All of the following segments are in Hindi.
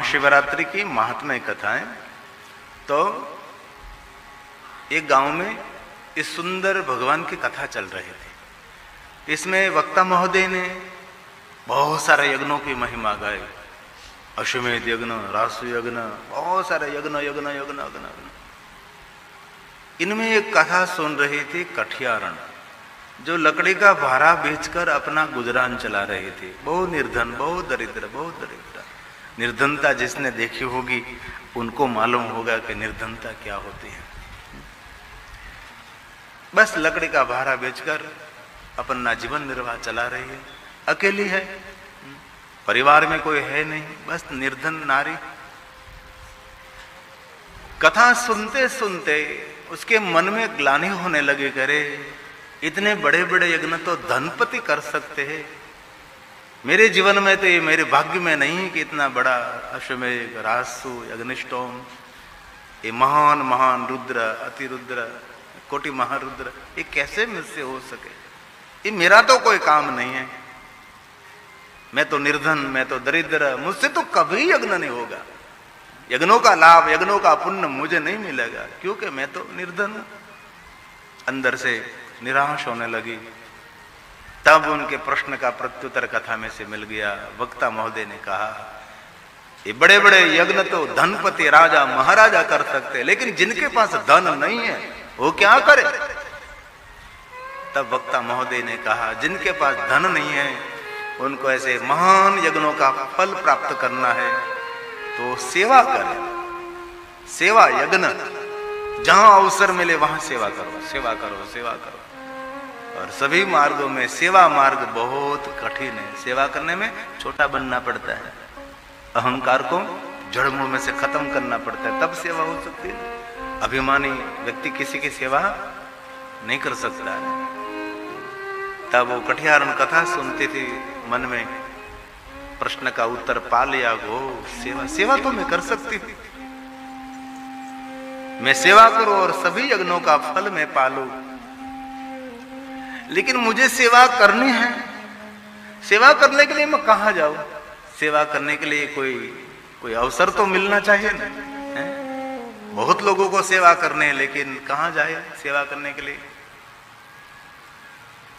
शिवरात्रि की महात्म्य कथाएं। तो एक गांव में इस सुंदर भगवान की कथा चल रही थी। इसमें वक्ता महोदय ने बहुत सारे यज्ञों की महिमा गाई। अश्वमेध यज्ञ, रासु यज्ञ, बहुत सारे यज्ञ यज्ञ यज्ञ यज्ञ। इनमें एक कथा सुन रही थी कठियारण, जो लकड़ी का भारा बेचकर अपना गुजरान चला रही थी। बहुत निर्धन, बहुत दरिद्र, बहुत दरिद्र। निर्धनता जिसने देखी होगी उनको मालूम होगा कि निर्धनता क्या होती है। बस लकड़ी का भारा बेचकर अपना जीवन निर्वाह चला रही है। अकेली है, परिवार में कोई है नहीं, बस निर्धन नारी। कथा सुनते सुनते उसके मन में ग्लानि होने लगी, करे इतने बड़े बड़े यज्ञ तो धनपति कर सकते हैं, मेरे जीवन में तो ये मेरे भाग्य में नहीं है कि इतना बड़ा अश्वमेध, रासु, अग्निष्टोम, ये महान महान रुद्र, अतिरुद्र, कोटि महारुद्र, ये कैसे मुझसे हो सके। ये मेरा तो कोई काम नहीं है, मैं तो निर्धन, मैं तो दरिद्र, मुझसे तो कभी यज्ञ नहीं होगा। यज्ञों का लाभ, यज्ञों का पुण्य मुझे नहीं मिलेगा, क्योंकि मैं तो निर्धन हूं। अंदर से निराश होने लगी। तब उनके प्रश्न का प्रत्युत्तर कथा में से मिल गया। वक्ता महोदय ने कहा, ये बड़े बड़े यज्ञ तो धनपति, राजा, महाराजा कर सकते हैं, लेकिन जिनके पास धन नहीं है वो क्या करे। तब वक्ता महोदय ने कहा, जिनके पास धन नहीं है उनको ऐसे महान यज्ञों का फल प्राप्त करना है तो सेवा करें। सेवा यज्ञ, जहां अवसर मिले वहां सेवा करो, सेवा करो, सेवा करो। और सभी मार्गों में सेवा मार्ग बहुत कठिन है। सेवा करने में छोटा बनना पड़ता है, अहंकार को जड़ मूल में से खत्म करना पड़ता है, तब सेवा हो सकती है। अभिमानी व्यक्ति किसी की सेवा नहीं कर सकता है। तब वो कठियारण कथा सुनती थी, मन में प्रश्न का उत्तर पा लिया। वो सेवा, सेवा तो मैं कर सकती थी, मैं सेवा करूं और सभी यज्ञों का फल मैं पालू, लेकिन मुझे सेवा करनी है। सेवा करने के लिए मैं कहां जाऊं? सेवा करने के लिए कोई अवसर तो मिलना चाहिए ना। बहुत लोगों को सेवा करने हैं, लेकिन कहां जाए सेवा करने के लिए।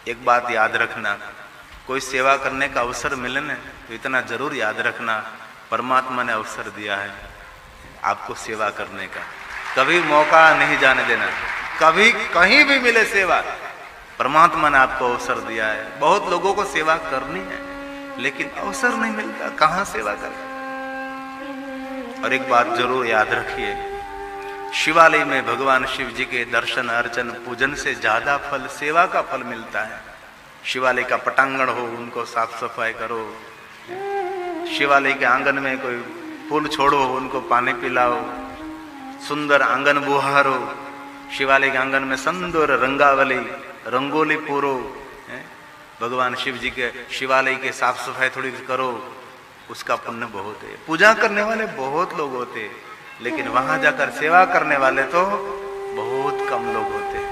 एक बात याद रखना, कोई सेवा करने का अवसर मिले ना तो इतना जरूर याद रखना, परमात्मा ने अवसर दिया है आपको सेवा करने का। कभी मौका नहीं जाने देना, कभी कहीं भी मिले सेवा, परमात्मा ने आपको अवसर दिया है। बहुत लोगों को सेवा करनी है लेकिन अवसर नहीं मिलता, कहां सेवा करें। और एक बात जरूर याद रखिए, शिवालय में भगवान शिव जी के दर्शन, अर्चन, पूजन से ज्यादा फल सेवा का फल मिलता है। शिवालय का पटांगण हो, उनको साफ सफाई करो। शिवालय के आंगन में कोई फूल छोड़ो, उनको पानी पिलाओ, सुंदर आंगन बुहारो। शिवालय के आंगन में सुंदर रंगावली, रंगोली पूरो। भगवान शिव जी के शिवालय के साफ सफाई थोड़ी करो, उसका पुण्य बहुत है। पूजा करने वाले बहुत लोग होते हैं, लेकिन वहां जाकर सेवा करने वाले तो बहुत कम लोग होते हैं।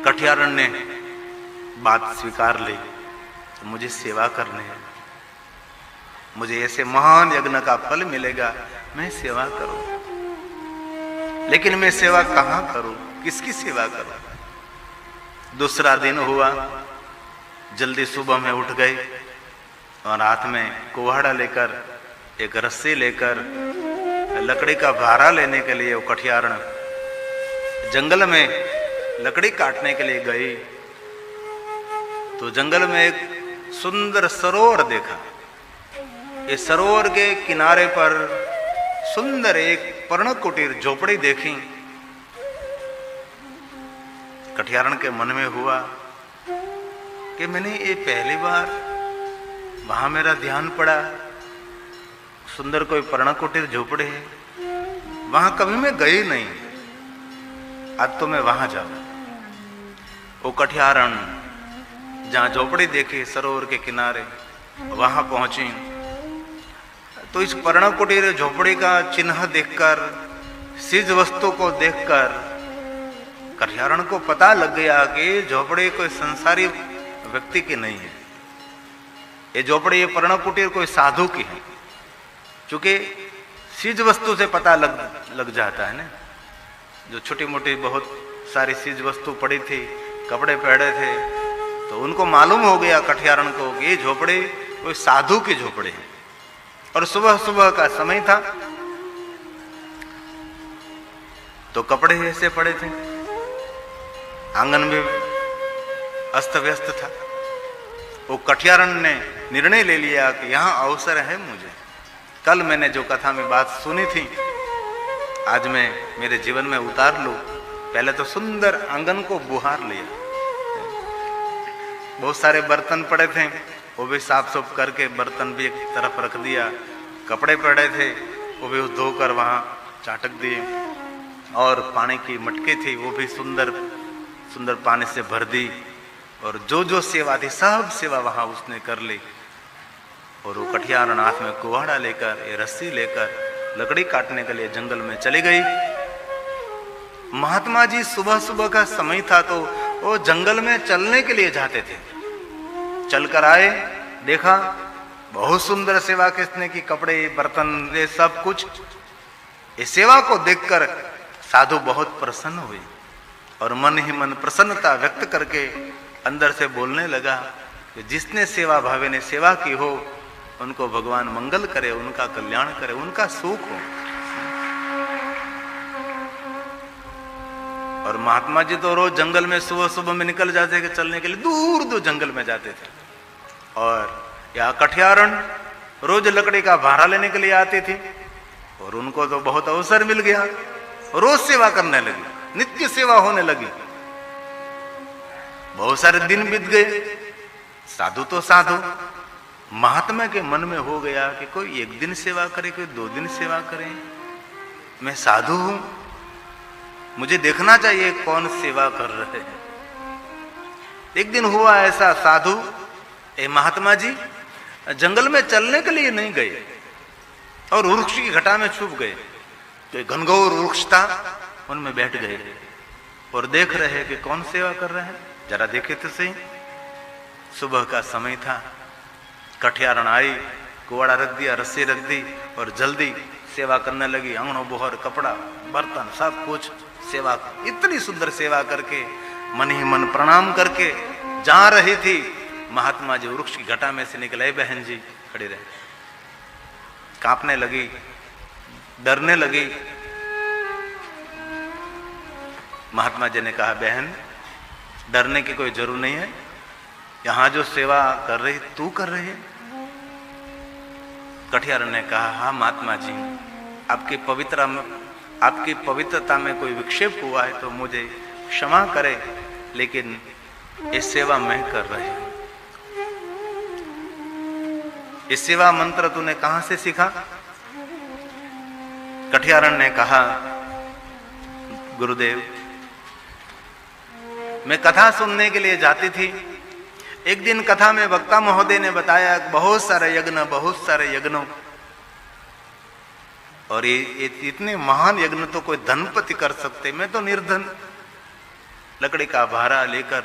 कठियारण ने बात स्वीकार ली, तो मुझे सेवा करनी है, मुझे ऐसे महान यज्ञ का फल मिलेगा, मैं सेवा करूं। लेकिन मैं सेवा कहां करूं, किसकी सेवा करूं? दूसरा दिन हुआ, जल्दी सुबह में उठ गए और हाथ में कुहाड़ा लेकर, एक रस्सी लेकर, लकड़ी का भारा लेने के लिए वो कठियारण जंगल में लकड़ी काटने के लिए गई। तो जंगल में एक सुंदर सरोवर देखा। ये सरोवर के किनारे पर सुंदर एक पर्णक कुटीर झोपड़ी देखी। कठियारण के मन में हुआ कि मैंने ये पहली बार वहां मेरा ध्यान पड़ा, सुंदर कोई पर्णक कुटीर झोपड़ी है, वहां कभी मैं गई नहीं, आज तो मैं वहां जाऊं। वो कठियारण जहां झोपड़ी देखी सरोवर के किनारे, वहां पहुंची तो इस पर्णक कुटीर झोपड़ी का चिन्ह देखकर, चीज वस्तु को देखकर कठियारण को पता लग गया कि झोपड़ी कोई संसारी व्यक्ति की नहीं है, ये झोपड़ी, ये पर्णक कुटीर कोई साधु की है। क्योंकि चीज वस्तु से पता लग जाता है ना। जो छोटी मोटी बहुत सारी चीज वस्तु पड़ी थी, कपड़े पहने थे, तो उनको मालूम हो गया कठियारण को कि ये झोपड़ी कोई साधु की झोपड़ी है। और सुबह सुबह का समय था, तो कपड़े ऐसे पड़े थे, आंगन भी अस्त व्यस्त था। वो कठियारण ने निर्णय ले लिया कि यहां अवसर है मुझे। कल मैंने जो कथा में बात सुनी थी, आज मैं मेरे जीवन में उतार लूं। पहले तो सुंदर आंगन को बुहार लिया, बहुत सारे बर्तन पड़े थे, वो भी साफ सुफ करके बर्तन भी एक तरफ रख दिया। कपड़े पड़े थे, वो भी धोकर वहां चाटक दिए। और पानी की मटकी थी, वो भी सुंदर सुंदर पानी से भर दी। और जो जो सेवा थी सब सेवा वहां उसने कर ली। और वो कठियारण हाथ में कुहाड़ा लेकर, ये रस्सी लेकर लकड़ी काटने के लिए जंगल में चली गई। महात्मा जी सुबह सुबह का समय था, तो वो जंगल में चलने के लिए जाते थे। चलकर आए, देखा बहुत सुंदर सेवा किसने की, कपड़े बर्तन ये सब कुछ। इस सेवा को देखकर साधु बहुत प्रसन्न हुए और मन ही मन प्रसन्नता व्यक्त करके अंदर से बोलने लगा कि जिसने सेवा भावे ने सेवा की हो, उनको भगवान मंगल करे, उनका कल्याण करे, उनका सुख हो। और महात्मा जी तो रोज जंगल में सुबह सुबह में निकल जाते थे चलने के लिए, दूर दूर जंगल में जाते थे। और यह कठियारण रोज लकड़ी का भारा लेने के लिए आती थी। और उनको तो बहुत अवसर मिल गया, रोज सेवा करने लगी, नित्य सेवा होने लगी। बहुत सारे दिन बीत गए। साधु तो साधु, महात्मा के मन में हो गया कि कोई एक दिन सेवा करे, कोई 2 दिन सेवा करे। मैं साधु हूं, मुझे देखना चाहिए कौन सेवा कर रहे हैं। एक दिन हुआ ऐसा, साधु महात्मा जी जंगल में चलने के लिए नहीं गए और वृक्ष की घटा में छुप गए। तो घनघोर वृक्ष था, उनमें बैठ गए और देख रहे कि कौन सेवा कर रहे हैं, जरा देखे तो सही। सुबह का समय था, कठियारण आई, कुआड़ा रख दिया, रस्सी रख दी और जल्दी सेवा करने लगी। अंगनो बोहर, कपड़ा, बर्तन, सब कुछ सेवा, इतनी सुंदर सेवा करके मन ही मन प्रणाम करके जा रही थी। महात्मा जी वृक्ष की घटा में से निकले। बहन जी खड़ी रहे, कांपने लगी, डरने लगी। महात्मा जी ने कहा, बहन डरने की कोई जरूरत नहीं है, यहां जो सेवा कर रही तू कर रही है। कठियारण ने कहा, हाँ महात्मा जी, आपकी पवित्रता में कोई विक्षेप हुआ है तो मुझे क्षमा करे, लेकिन ये सेवा मैं कर रही हूं। ये सेवा मंत्र तूने कहां से सीखा? कठियारण ने कहा, गुरुदेव मैं कथा सुनने के लिए जाती थी। एक दिन कथा में वक्ता महोदय ने बताया बहुत सारे यज्ञ, और ये इतने महान यज्ञ तो कोई धनपति कर सकते, मैं तो निर्धन, लकड़ी का भारा लेकर,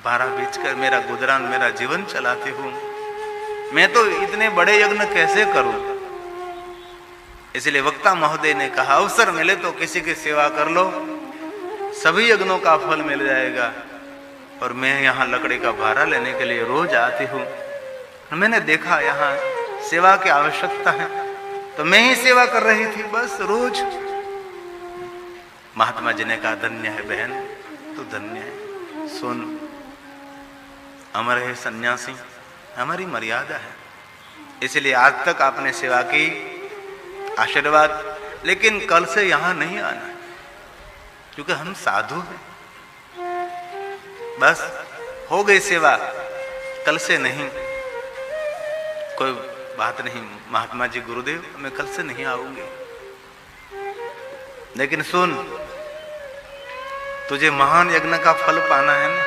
भारा बेचकर मेरा गुजरान, मेरा जीवन चलाती हूं, मैं तो इतने बड़े यज्ञ कैसे करूं? इसलिए वक्ता महोदय ने कहा, अवसर मिले तो किसी की सेवा कर लो, सभी यज्ञों का फल मिल जाएगा। और मैं यहाँ लकड़ी का भारा लेने के लिए रोज आती हूँ, मैंने देखा यहाँ सेवा की आवश्यकता है तो मैं ही सेवा कर रही थी, बस रोज। महात्मा जी ने कहा, धन्य है बहन, तू धन्य है। सुन, अमर है सन्यासी, हमारी मर्यादा है, इसलिए आज तक आपने सेवा की, आशीर्वाद, लेकिन कल से यहां नहीं आना, क्योंकि हम साधु हैं। बस हो गई सेवा, कल से नहीं, कोई बात नहीं महात्मा जी, गुरुदेव मैं कल से नहीं आऊंगी। लेकिन सुन, तुझे महान यज्ञ का फल पाना है ना।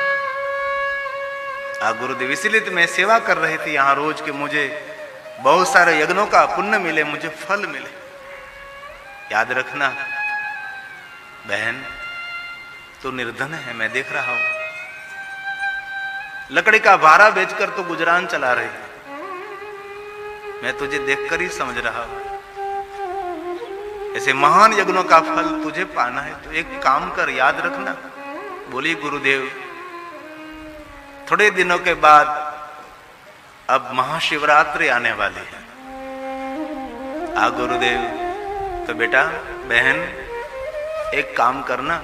गुरुदेव, इसीलिए तो मैं सेवा कर रही थी यहां रोज, के मुझे बहुत सारे यज्ञों का पुण्य मिले, मुझे फल मिले। याद रखना बहन, तू निर्धन है, मैं देख रहा हूं, लकड़ी का भारा बेचकर तो गुजरान चला रही है, मैं तुझे देखकर ही समझ रहा हूं। ऐसे महान यज्ञों का फल तुझे पाना है तो एक काम कर, याद रखना। बोली गुरुदेव, थोड़े दिनों के बाद अब महाशिवरात्रि आने वाली है। आ गुरुदेव, तो बेटा बहन एक काम करना,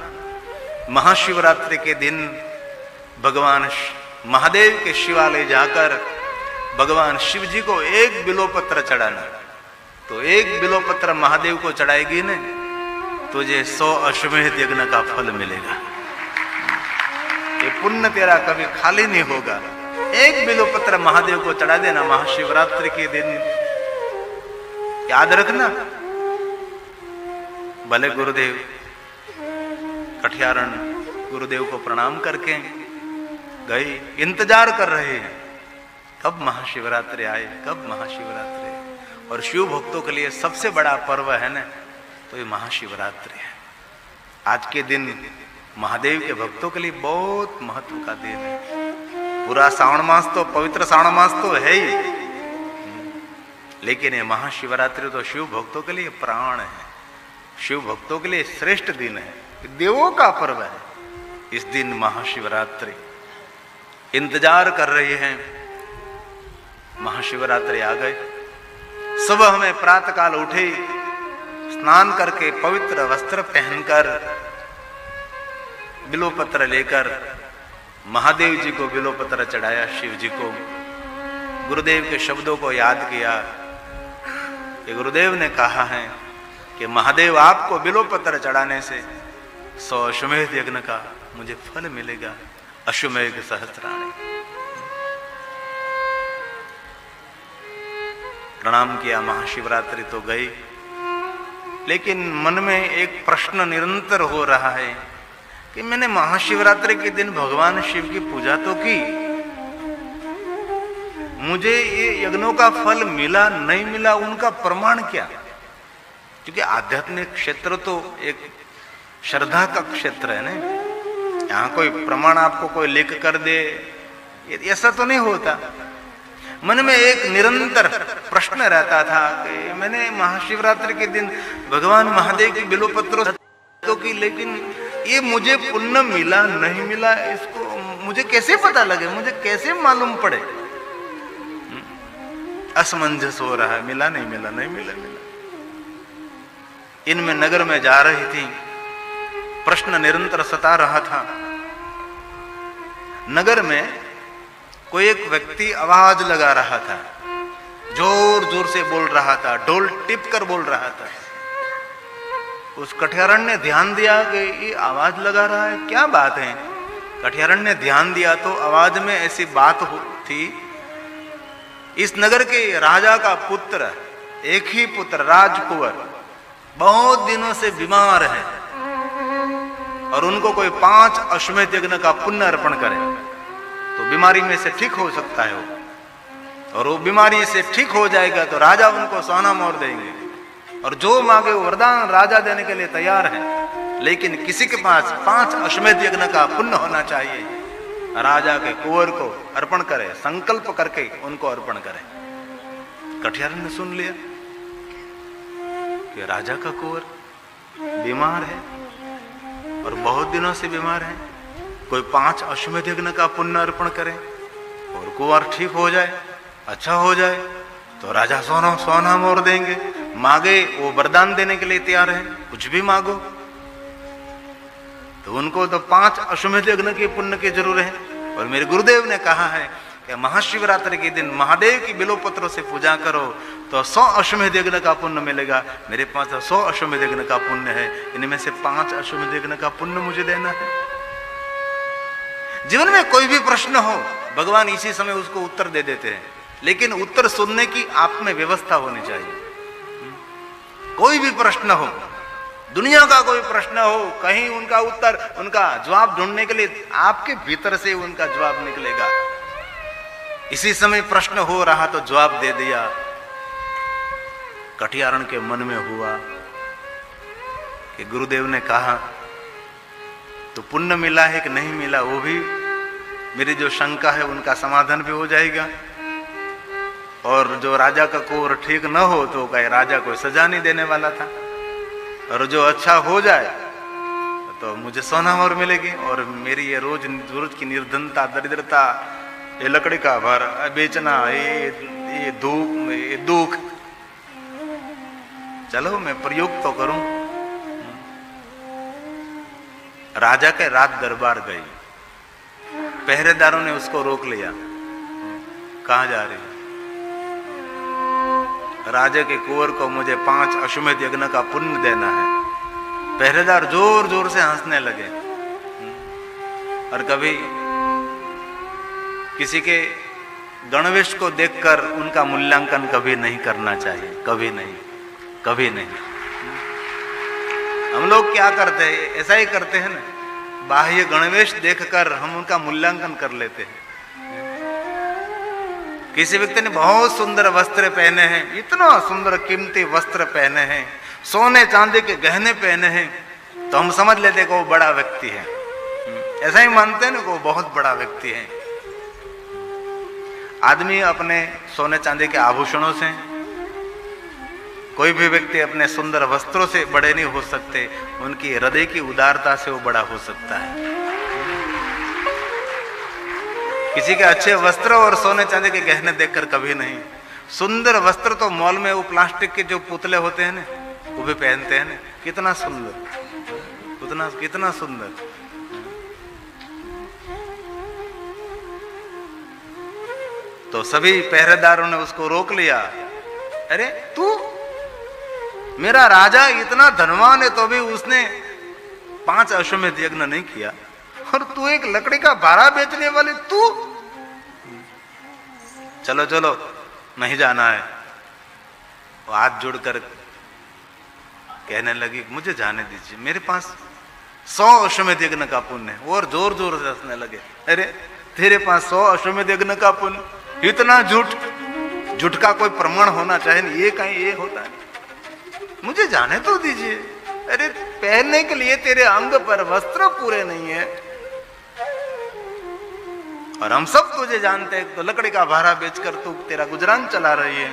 महाशिवरात्रि के दिन भगवान महादेव के शिवालय जाकर भगवान शिव जी को एक बिल्वपत्र चढ़ाना। तो एक बिल्वपत्र महादेव को चढ़ाएगी ने, तुझे 100 अश्वमेध यज्ञ का फल मिलेगा। ये पुण्य तेरा कभी खाली नहीं होगा। एक बिल्वपत्र महादेव को चढ़ा देना महाशिवरात्रि के दिन, याद रखना। भले गुरुदेव कठियारण गुरुदेव को प्रणाम करके गए, इंतजार कर रहे हैं कब महाशिवरात्रि आए, कब महाशिवरात्रि आए। और शिव भक्तों के लिए सबसे बड़ा पर्व है ना, तो ये महाशिवरात्रि है। आज के दिन महादेव के भक्तों के लिए बहुत महत्व का दिन है। पूरा श्रावण मास तो, पवित्र श्रावण मास तो है ही, लेकिन ये महाशिवरात्रि तो शिव भक्तों के लिए प्राण है, शिव भक्तों के लिए श्रेष्ठ दिन है, देवों का पर्व है। इस दिन महाशिवरात्रि इंतजार कर रहे हैं। महाशिवरात्रि आ गए, सुबह हमें प्रातःकाल उठे, स्नान करके पवित्र वस्त्र पहनकर बिल्वपत्र लेकर महादेव जी को बिल्वपत्र चढ़ाया, शिव जी को गुरुदेव के शब्दों को याद किया कि गुरुदेव ने कहा है कि महादेव आपको बिल्वपत्र चढ़ाने से 100 अश्वमेध यज्ञ का मुझे फल मिलेगा, अश्वमेध सहस्राणी। प्रणाम किया, महाशिवरात्रि तो गई, लेकिन मन में एक प्रश्न निरंतर हो रहा है कि मैंने महाशिवरात्रि के दिन भगवान शिव की पूजा तो की, मुझे ये यज्ञों का फल मिला नहीं मिला, उनका प्रमाण क्या? क्योंकि आध्यात्मिक क्षेत्र तो एक श्रद्धा का क्षेत्र है ना, यहाँ कोई प्रमाण आपको कोई लिख कर दे ऐसा तो नहीं होता। मन में एक निरंतर प्रश्न रहता था कि मैंने महाशिवरात्रि के दिन भगवान महादेव की बिल्वपत्र तो की, लेकिन ये मुझे पुण्य मिला नहीं मिला, इसको मुझे कैसे पता लगे, मुझे कैसे मालूम पड़े? असमंजस हो रहा है, मिला नहीं मिला, नहीं मिला मिला। इनमें नगर में जा रही थी, प्रश्न निरंतर सता रहा था। नगर में कोई एक व्यक्ति आवाज लगा रहा था, जोर जोर से बोल रहा था, ढोल टिप कर बोल रहा था। उस कठियारण ने ध्यान दिया कि ये आवाज लगा रहा है, क्या बात है? कठियारण ने ध्यान दिया तो आवाज में ऐसी बात थी, इस नगर के राजा का पुत्र, एक ही पुत्र राजकुंवर बहुत दिनों से बीमार है और उनको कोई 5 अश्वमेध यज्ञ का पुण्य अर्पण करे तो बीमारी में से ठीक हो सकता है वो, और वो बीमारी से ठीक हो जाएगा तो राजा उनको सोना मोहर देंगे, और जो मांगे वो वरदान राजा देने के लिए तैयार है। लेकिन किसी के पास 5 अश्वमेध यज्ञ का पुण्य होना चाहिए, राजा के कुंवर को अर्पण करे, संकल्प करके उनको अर्पण करे। कठियारण ने सुन लिया कि राजा का कुंवर बीमार है और बहुत दिनों से बीमार है, कोई 5 अश्वमेध यज्ञ का पुण्य अर्पण करे और कुंवर ठीक हो जाए, अच्छा हो जाए तो राजा सोना मोहर देंगे, मांगे वो वरदान देने के लिए तैयार है, कुछ भी मांगो। तो उनको तो 5 अश्वमेध यज्ञ के पुण्य की जरूरत है, और मेरे गुरुदेव ने कहा है कि महाशिवरात्रि के दिन महादेव की बिल्वपत्रों से पूजा करो तो 100 अश्वमेध यज्ञ का पुण्य मिलेगा। मेरे पास 100 अश्वमेध यज्ञ का पुण्य है, इनमें से 5 अश्वमेध यज्ञ का पुण्य मुझे देना है। जीवन में कोई भी प्रश्न हो, भगवान इसी समय उसको उत्तर दे देते हैं, लेकिन उत्तर सुनने की आप में व्यवस्था होनी चाहिए। कोई भी प्रश्न हो, दुनिया का कोई प्रश्न हो, कहीं उनका उत्तर, उनका जवाब ढूंढने के लिए आपके भीतर से उनका जवाब निकलेगा। इसी समय प्रश्न हो रहा तो जवाब दे दिया। कठियारण के मन में हुआ कि गुरुदेव ने कहा तो पुण्य मिला है कि नहीं मिला, वो भी मेरी जो शंका है उनका समाधान भी हो जाएगा, और जो राजा का कुंवर ठीक न हो तो कहे राजा कोई सजा नहीं देने वाला था। और जो अच्छा हो जाए तो मुझे सोना और मिलेगी, और मेरी ये रोज रोज की निर्धनता, दरिद्रता, ये लकड़ी का भार बेचना, ये धूप, ये दुख, चलो मैं प्रयोग तो करूं। राजा के रात दरबार गई, पहरेदारों ने उसको रोक लिया, कहां जा रही? राजा के कुंवर को मुझे 5 अश्वमेध यज्ञ का पुण्य देना है। पहरेदार जोर जोर से हंसने लगे। और कभी किसी के गणवेश को देखकर उनका मूल्यांकन कभी नहीं करना चाहिए, कभी नहीं, कभी नहीं। हम लोग क्या करते हैं, ऐसा ही करते हैं ना, बाह्य गणवेश देखकर हम उनका मूल्यांकन कर लेते हैं। किसी व्यक्ति ने बहुत सुंदर वस्त्र पहने हैं, इतना सुंदर कीमती वस्त्र पहने हैं, सोने चांदी के गहने पहने हैं, तो हम समझ लेते हैं कि वो बड़ा व्यक्ति है। ऐसा ही मानते हैं ना कि वो बहुत बड़ा व्यक्ति है। आदमी अपने सोने चांदी के आभूषणों से, कोई भी व्यक्ति अपने सुंदर वस्त्रों से बड़े नहीं हो सकते, उनकी हृदय की उदारता से वो बड़ा हो सकता है। किसी के अच्छे वस्त्र और सोने चांदी के गहने देखकर कभी नहीं। सुंदर वस्त्र तो मॉल में वो प्लास्टिक के जो पुतले होते हैं ना, वो भी पहनते हैं ना, कितना सुंदर, उतना कितना सुंदर। तो सभी पहरेदारों ने उसको रोक लिया। अरे तू, मेरा राजा इतना धनवान है तो भी उसने 5 अश्वमेध यज्ञ नहीं किया, और तू एक लकड़ी का भारा बेचने वाले तू, चलो चलो नहीं जाना है। वो हाथ जोड़कर कहने लगी, मुझे जाने दीजिए, मेरे पास 100 अश्वमेध यज्ञ का पुण्य है। और जोर जोर से हंसने लगे। अरे तेरे पास 100 अश्वमेध यज्ञ का पुण्य, इतना झूठ, झूठ का कोई प्रमाण होना चाहिए, ये कहीं ये होता है, मुझे जाने तो दीजिए। अरे पहनने के लिए तेरे अंग पर वस्त्र पूरे नहीं है, और हम सब तुझे जानते हैं, तो लकड़ी का भारा बेचकर तू तेरा गुजरान चला रही है।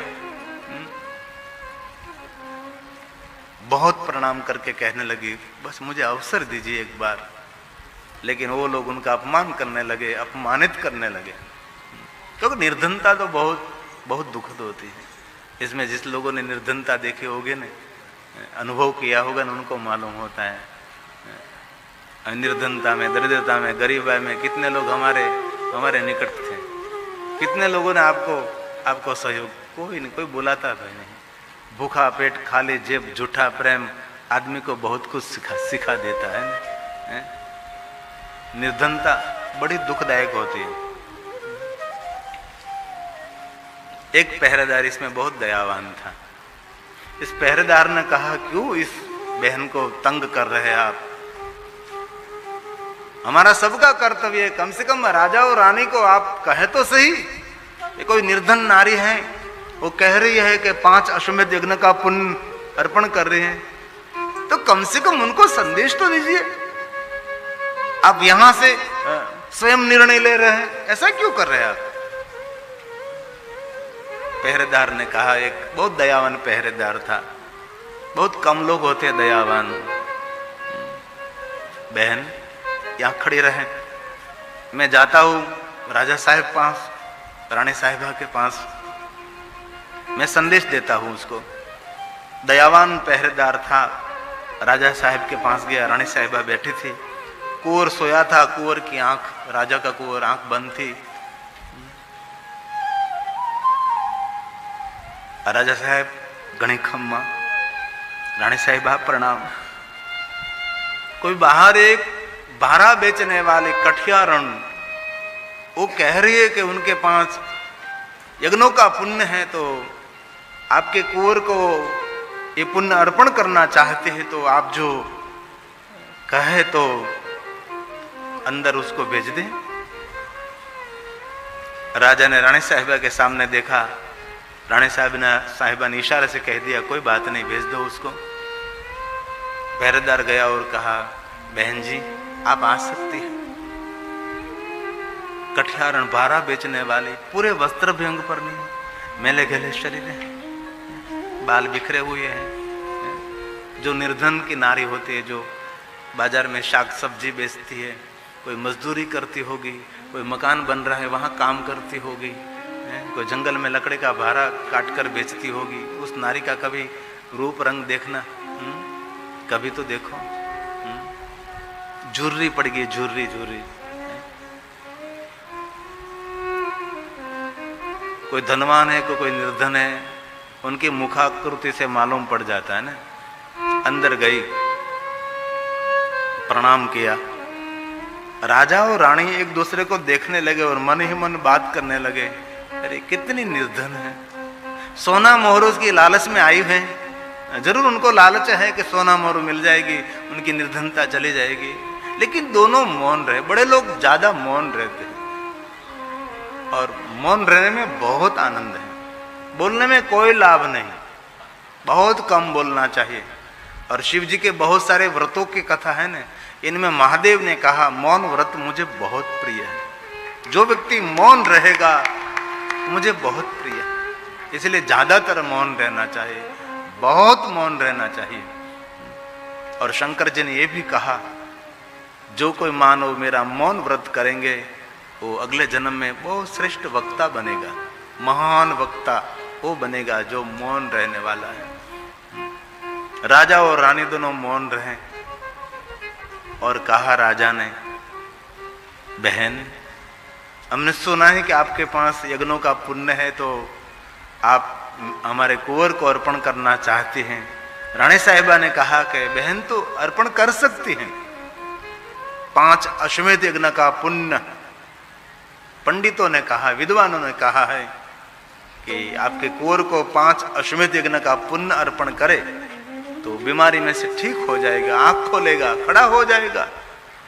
बहुत प्रणाम करके कहने लगी, बस मुझे अवसर दीजिए एक बार। लेकिन वो लोग उनका अपमान करने लगे, अपमानित करने लगे। तो निर्धनता तो बहुत बहुत दुखद होती है। इसमें जिस लोगों ने निर्धनता देखी होगी ना, अनुभव किया होगा ना, उनको मालूम होता है। निर्धनता में, दरिद्रता में, गरीबाई में कितने लोग हमारे निकट थे। कितने लोगों ने आपको सहयोग, कोई नहीं, कोई बुलाता था नहीं। भूखा पेट, खाली जेब, झूठा प्रेम आदमी को बहुत कुछ सिखा देता है। निर्धनता बड़ी दुखदायक होती है। एक पहरेदार इसमें बहुत दयावान था। इस पहरेदार ने कहा, क्यों इस बहन को तंग कर रहे हैं आप? हमारा सबका कर्तव्य है, कम से कम राजा और रानी को आप कहे तो सही। ये कोई निर्धन नारी है, वो कह रही है कि 5 अश्वमेध यज्ञ का पुण्य अर्पण कर रहे हैं, तो कम से कम उनको संदेश तो दीजिए। आप यहां से स्वयं निर्णय ले रहे हैं, ऐसा क्यों कर रहे हैं आप? पहरेदार ने कहा, एक बहुत दयावान पहरेदार था। बहुत कम लोग होते हैं दयावान। बहन यहां खड़ी रहे, मैं जाता हूं राजा साहब पास, रानी साहिबा के पास, मैं संदेश देता हूं उसको। दयावान पहरेदार था। राजा साहब के पास गया, रानी साहिबा बैठी थी, कुंवर सोया था, कुंवर की आंख, राजा का कुंवर आंख बंद थी। राजा साहब घणी खम्मा, रानी साहिबा प्रणाम। कोई बाहर एक भारा बेचने वाले कठियारण, वो कह रही है कि उनके पास यज्ञों का पुण्य है, तो आपके कुंवर को ये पुण्य अर्पण करना चाहते हैं, तो आप जो कहे तो अंदर उसको भेज दें। राजा ने रानी साहिबा के सामने देखा, रानी साहिबा ने इशारे से कह दिया, कोई बात नहीं, भेज दो उसको। पहरेदार गया और कहा, बहन जी आप आ सकती हैं। कठियारण भारा बेचने वाले, पूरे वस्त्र भी अंग पर नहीं, मेले गले शरीर है, बाल बिखरे हुए हैं, जो निर्धन की नारी होती है, जो बाजार में शाक सब्जी बेचती है, कोई मजदूरी करती होगी, कोई मकान बन रहा है वहाँ काम करती होगी, कोई जंगल में लकड़े का भारा काट कर बेचती होगी, उस नारी का कभी रूप रंग देखना, कभी तो देखो। झुर्री पड़ गई, झुर्री झुर्री। कोई धनवान है, कोई निर्धन है, उनकी मुखाकृति से मालूम पड़ जाता है ना। अंदर गई, प्रणाम किया, राजा और रानी एक दूसरे को देखने लगे और मन ही मन बात करने लगे, अरे कितनी निर्धन है, सोना मोहर उसकी लालच में आई है, जरूर उनको लालच है कि सोना मोहर मिल जाएगी, उनकी निर्धनता चली जाएगी, लेकिन दोनों मौन रहे। बड़े लोग ज्यादा मौन रहते हैं और मौन रहने में बहुत आनंद है, बोलने में कोई लाभ नहीं, बहुत कम बोलना चाहिए। और शिव जी के बहुत सारे व्रतों की कथा है ना, इनमें महादेव ने कहा मौन व्रत मुझे बहुत प्रिय है, जो व्यक्ति मौन रहेगा मुझे बहुत प्रिय है, इसलिए ज्यादातर मौन रहना चाहिए, बहुत मौन रहना चाहिए। और शंकर जी ने यह भी कहा जो कोई मानव मेरा मौन व्रत करेंगे वो अगले जन्म में बहुत श्रेष्ठ वक्ता बनेगा, महान वक्ता वो बनेगा जो मौन रहने वाला है। राजा और रानी दोनों मौन रहे और कहा राजा ने, बहन हमने सुना है कि आपके पास यज्ञों का पुण्य है, तो आप हमारे कुंवर को अर्पण करना चाहती हैं। रानी साहिबा ने कहा कि बहन तो अर्पण कर सकती हैं, 5 अश्वमेध यज्ञ का पुण्य, पंडितों ने कहा, विद्वानों ने कहा है कि आपके कुंवर को 5 अश्वमेध यज्ञ का पुण्य अर्पण करे तो बीमारी में से ठीक हो जाएगा, आंख खोलेगा, खड़ा हो जाएगा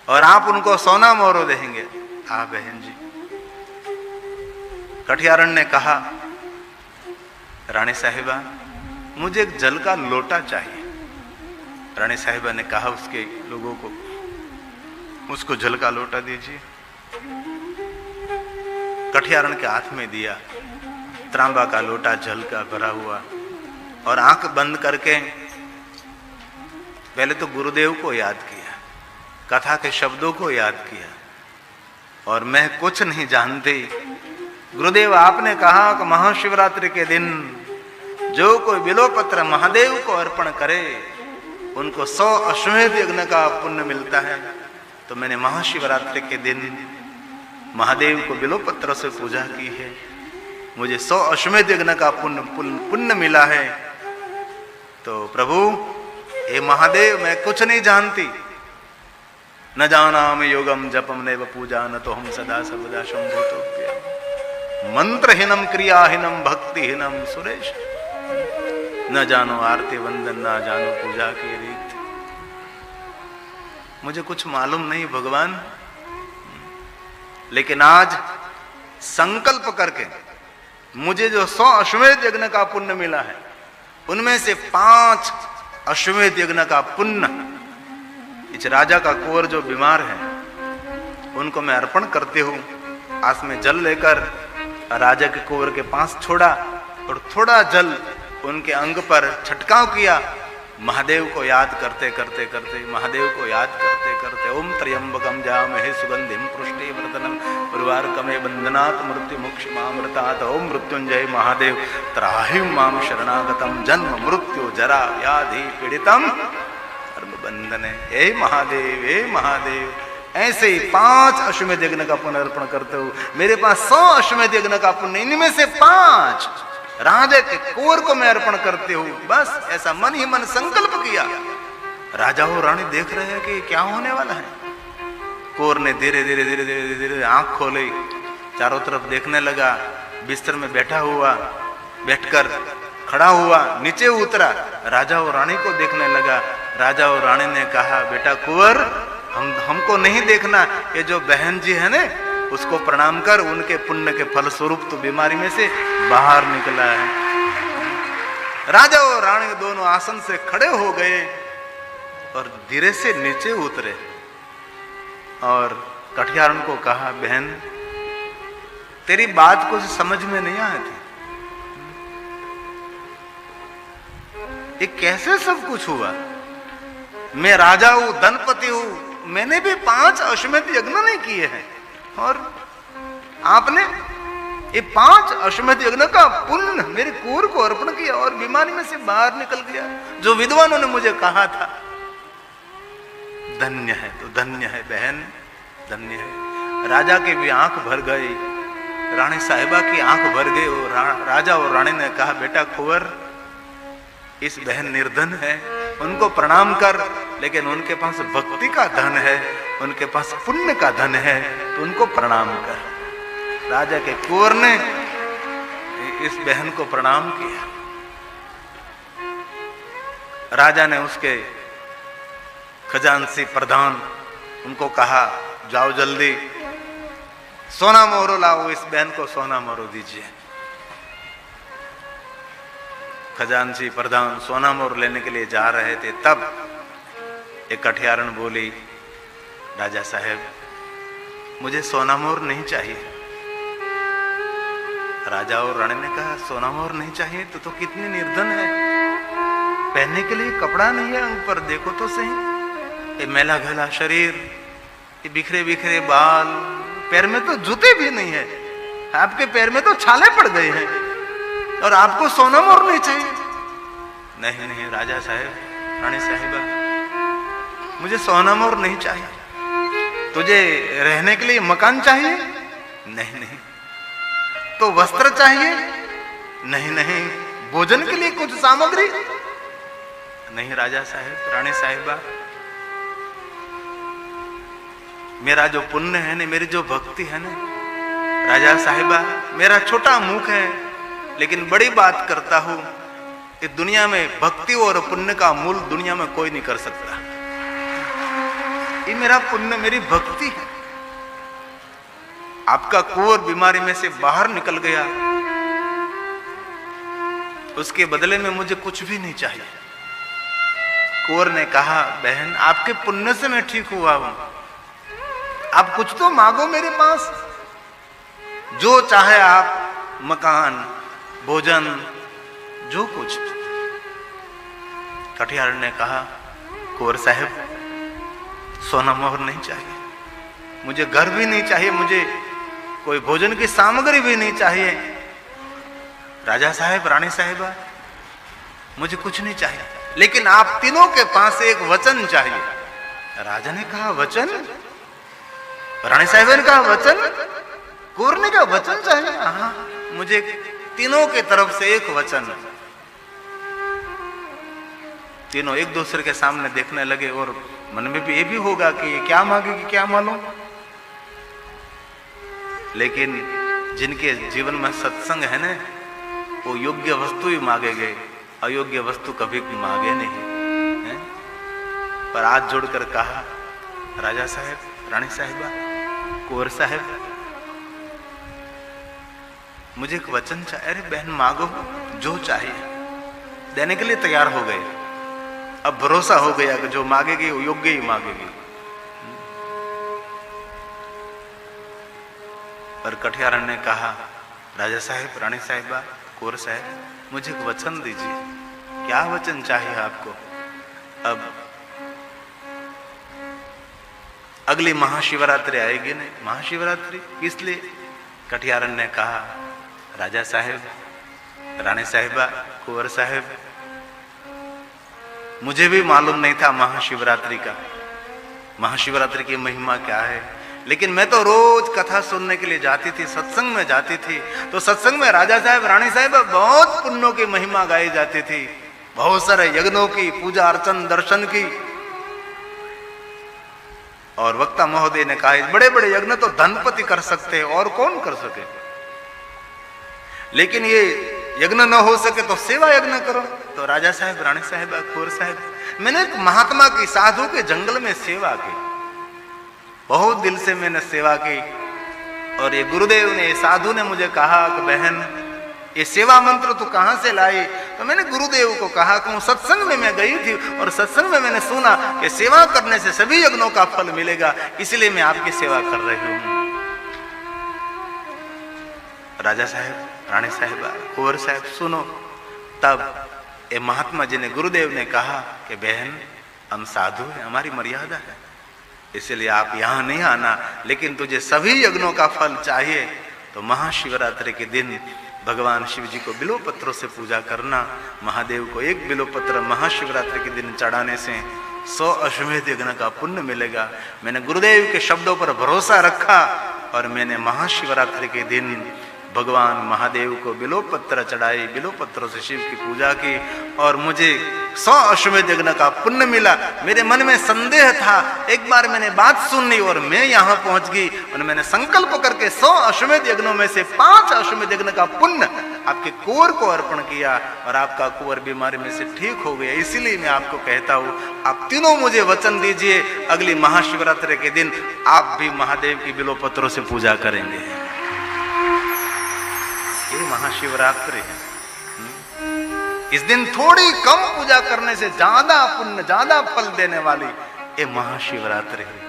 और आप उनको सोना मोहर देंगे। हाँ बहन जी। कठियारण ने कहा, रानी साहिबा मुझे एक जल का लोटा चाहिए। रानी साहिबा ने कहा उसके लोगों को, उसको जल का लोटा दीजिए। कठियारण के हाथ में दिया, तांबा का लोटा जल का भरा हुआ, और आंख बंद करके पहले तो गुरुदेव को याद किया, कथा के शब्दों को याद किया, और मैं कुछ नहीं जानती। गुरुदेव आपने कहा कि महाशिवरात्रि के दिन जो कोई बिल्वपत्र महादेव को अर्पण करे उनको 100 अश्वमेध यज्ञ का पुण्य मिलता है। तो मैंने महाशिवरात्रि के दिन महादेव को बिल्वपत्र से पूजा की है, मुझे 100 अश्वमेध यज्ञ का पुण्य मिला है। तो प्रभु हे महादेव मैं कुछ नहीं जानती, न जानाम योगम जपम नैव पूजा न तो हम सदा सर्वदा शंभुतो मंत्रहीनम क्रियाहीनम भक्तिहीनम सुरेश, न जानो आरती वंदन न जानो पूजा की रीत। मुझे कुछ मालूम नहीं भगवान, लेकिन आज संकल्प करके मुझे जो 100 अश्वमेध यज्ञ का पुण्य मिला है उनमें से 5 अश्वमेध यज्ञ का पुण्य इस राजा का कुंवर जो बीमार है उनको मैं अर्पण करते हूँ। हाथ में जल लेकर राजा के कुंवर के पास छोड़ा और थोड़ा जल उनके अंग पर छटकाव किया। महादेव को याद करते करते करते, महादेव को याद करते करते, ओम त्र्यंबकम जामहे सुगंधिम पुष्टिवर्धनम उर्वारुकमे बंधनात् मृत्यु मोक्षमामृतात्, ओम मृत्युंजय महादेव त्राहि माम शरणागतम जन्म मृत्यु जरा व्याधि पीड़ितम कर्म बंधने। हे महादेव, हे महादेव। ऐसे ही 5 अश्वमेध यज्ञ का पुण्य अर्पण करते हो। मेरे पास 100 अश्वमेध यज्ञ का पुण्य, इनमें से 5 राजा के कुंवर को मैं अर्पण करते हूँ। बस ऐसा मन ही मन संकल्प किया। राजा और रानी देख रहे हैं कि क्या होने वाला है। कुंवर ने धीरे धीरे धीरे धीरे धीरे आंख खोली, चारों तरफ देखने लगा, बिस्तर में बैठा हुआ, बैठकर खड़ा हुआ, नीचे उतरा, राजा और रानी को देखने लगा। राजा और रानी ने कहा, बेटा कुंवर हमको नहीं देखना, ये जो बहन जी है ना उसको प्रणाम कर, उनके पुण्य के फल स्वरूप तो बीमारी में से बाहर निकला है। राजा और रानी दोनों आसन से खड़े हो गए और धीरे से नीचे उतरे और कठियारण को कहा, बहन तेरी बात कुछ समझ में नहीं आती, ये कैसे सब कुछ हुआ? मैं राजा हूं, धनपति हूं, मैंने भी 5 अश्वमेध यज्ञ नहीं किए हैं, और आपने ये 5 अश्वमेध यज्ञ का पुण्य मेरे कुंवर को अर्पण किया और बीमारी में से बाहर निकल गया। जो विद्वानों ने मुझे कहा था, धन्य है, तो धन्य है बहन, धन्य है। राजा के भी आंख भर गई, रानी साहिबा की आंख भर गई, और राजा और रानी ने कहा, बेटा कुंवर, इस बहन निर्धन है, उनको प्रणाम कर, लेकिन उनके पास भक्ति का धन है, उनके पास पुण्य का धन है, तो उनको प्रणाम कर। राजा के कुंवर ने इस बहन को प्रणाम किया। राजा ने उसके खजांची प्रधान उनको कहा, जाओ जल्दी सोना मोहरो लाओ, इस बहन को सोना मोहरो दीजिए। खजांची प्रधान सोना मोहर लेने के लिए जा रहे थे, तब एक कठियारन बोली, राजा साहब मुझे सोना मोहर नहीं चाहिए। राजा और रानी ने कहा, सोना मोहर नहीं चाहिए तो कितनी निर्धन है, पहनने के लिए कपड़ा नहीं है उन पर, देखो तो सही, ये मैला घैला शरीर, ये बिखरे बिखरे बाल, पैर में तो जूते भी नहीं है, आपके पैर में तो छाले पड़ गए हैं, और आपको सोना मोहर नहीं चाहिए। नहीं नहीं राजा साहब, रानी साहिबा, मुझे सोना मोहर नहीं चाहिए। तुझे रहने के लिए मकान चाहिए? नहीं नहीं। तो वस्त्र चाहिए? नहीं नहीं। भोजन के लिए कुछ सामग्री? नहीं राजा साहब, रानी साहिबा, मेरा जो पुण्य है ना, मेरी जो भक्ति है ना, राजा साहिबा, मेरा छोटा मुख है, लेकिन बड़ी बात करता हूं। इस दुनिया में भक्ति और पुण्य का मूल दुनिया में कोई नहीं कर सकता। ये मेरा पुण्य, मेरी भक्ति है। आपका कुंवर बीमारी में से बाहर निकल गया, उसके बदले में मुझे कुछ भी नहीं चाहिए। कुंवर ने कहा, बहन आपके पुण्य से मैं ठीक हुआ हूं, आप कुछ तो मांगो मेरे पास, जो चाहे आप, मकान, भोजन, जो कुछ। कठियार ने कहा, कुंवर साहब सोना मोहर नहीं चाहिए, मुझे घर भी नहीं चाहिए, मुझे कोई भोजन की सामग्री भी नहीं चाहिए। राजा साहब, रानी साहिबा, मुझे कुछ नहीं चाहिए, लेकिन आप तीनों के पास एक वचन चाहिए। राजा ने कहा, वचन? रानी साहिबा ने कहा, वचन? कुंवर ने कहा, वचन चाहिए? हाँ, मुझे तीनों के तरफ से एक वचन। तीनों एक दूसरे के सामने देखने लगे, और मन में भी ये भी होगा कि ये क्या मांगेगी, क्या मालूम। लेकिन जिनके जीवन में सत्संग है ना, वो योग्य वस्तु ही मांगेंगे, अयोग्य वस्तु कभी मांगे नहीं है? पर हाथ जोड़कर कहा, राजा साहब, रानी साहिबा, कुंवर साहब, मुझे एक वचन चाहिए। अरे बहन मांगो, जो चाहिए। देने के लिए तैयार हो गए। अब भरोसा हो गया कि जो मांगेगी वो योग्य ही मांगेगी। पर कठियारन ने कहा, राजा साहब, रानी साहिबा, कुंवर साहब, मुझे एक वचन दीजिए। क्या वचन चाहिए आपको? अब अगली महाशिवरात्रि आएगी नहीं, महाशिवरात्रि किस लिए? कठियारन ने कहा, राजा साहब, रानी साहिबा, कुंवर साहब, मुझे भी मालूम नहीं था महाशिवरात्रि का, महाशिवरात्रि की महिमा क्या है। लेकिन मैं तो रोज कथा सुनने के लिए जाती थी, सत्संग में जाती थी, तो सत्संग में राजा साहब, रानी साहिबा, बहुत पुण्यों की महिमा गाई जाती थी, बहुत सारे यज्ञों की, पूजा अर्चन, दर्शन की। और वक्ता महोदय ने कहा, बड़े बड़े यज्ञ तो धनपति कर सकते हैं, और कौन कर सके, लेकिन ये यज्ञ न हो सके तो सेवा यज्ञ करो। तो राजा साहब, रानी साहब, कुंवर साहब, मैंने एक महात्मा की, साधु के जंगल में सेवा की, बहुत दिल से मैंने सेवा की। और ये गुरुदेव ने, साधु ने मुझे कहा कि बहन ये सेवा मंत्र तू कहां से लाई? तो मैंने गुरुदेव को कहा कि सत्संग में मैं गई थी, और सत्संग में मैंने सुना कि सेवा करने से सभी यज्ञों का फल मिलेगा, इसलिए मैं आपकी सेवा कर रही हूं। राजा साहब, रानी साहिबा, कुंवर साहब, सुनो। तब ये महात्मा जी ने, गुरुदेव ने कहा कि बहन हम साधु हैं, हमारी मर्यादा है, इसलिए आप यहां नहीं आना। लेकिन तुझे सभी यज्ञों का फल चाहिए तो महाशिवरात्रि के दिन भगवान शिव जी को बिल्वपत्रों से पूजा करना। महादेव को एक बिल्वपत्र महाशिवरात्रि के दिन चढ़ाने से 100 अश्वमेध यज्ञ का पुण्य मिलेगा। मैंने गुरुदेव के शब्दों पर भरोसा रखा और मैंने महाशिवरात्रि के दिन भगवान महादेव को बिल्वपत्र चढ़ाई, बिल्वपत्रों से शिव की पूजा की और मुझे 100 अश्वमेध यज्ञ का पुण्य मिला। मेरे मन में संदेह था, एक बार मैंने बात सुनी और मैं यहाँ पहुंच गई और मैंने संकल्प करके 100 अश्वमेध यज्ञों में से 5 अश्वमेध यज्ञ का पुण्य आपके कुंवर को अर्पण किया और आपका कुंवर बीमारी में से ठीक हो गया। इसीलिए मैं आपको कहता हूँ, आप तीनों मुझे वचन दीजिए, अगली महाशिवरात्रि के दिन आप भी महादेव की बिल्वपत्रों से पूजा करेंगे। ये महाशिवरात्रि है। इस दिन थोड़ी कम पूजा करने से ज्यादा पुण्य, ज्यादा फल देने वाली ये महाशिवरात्रि है।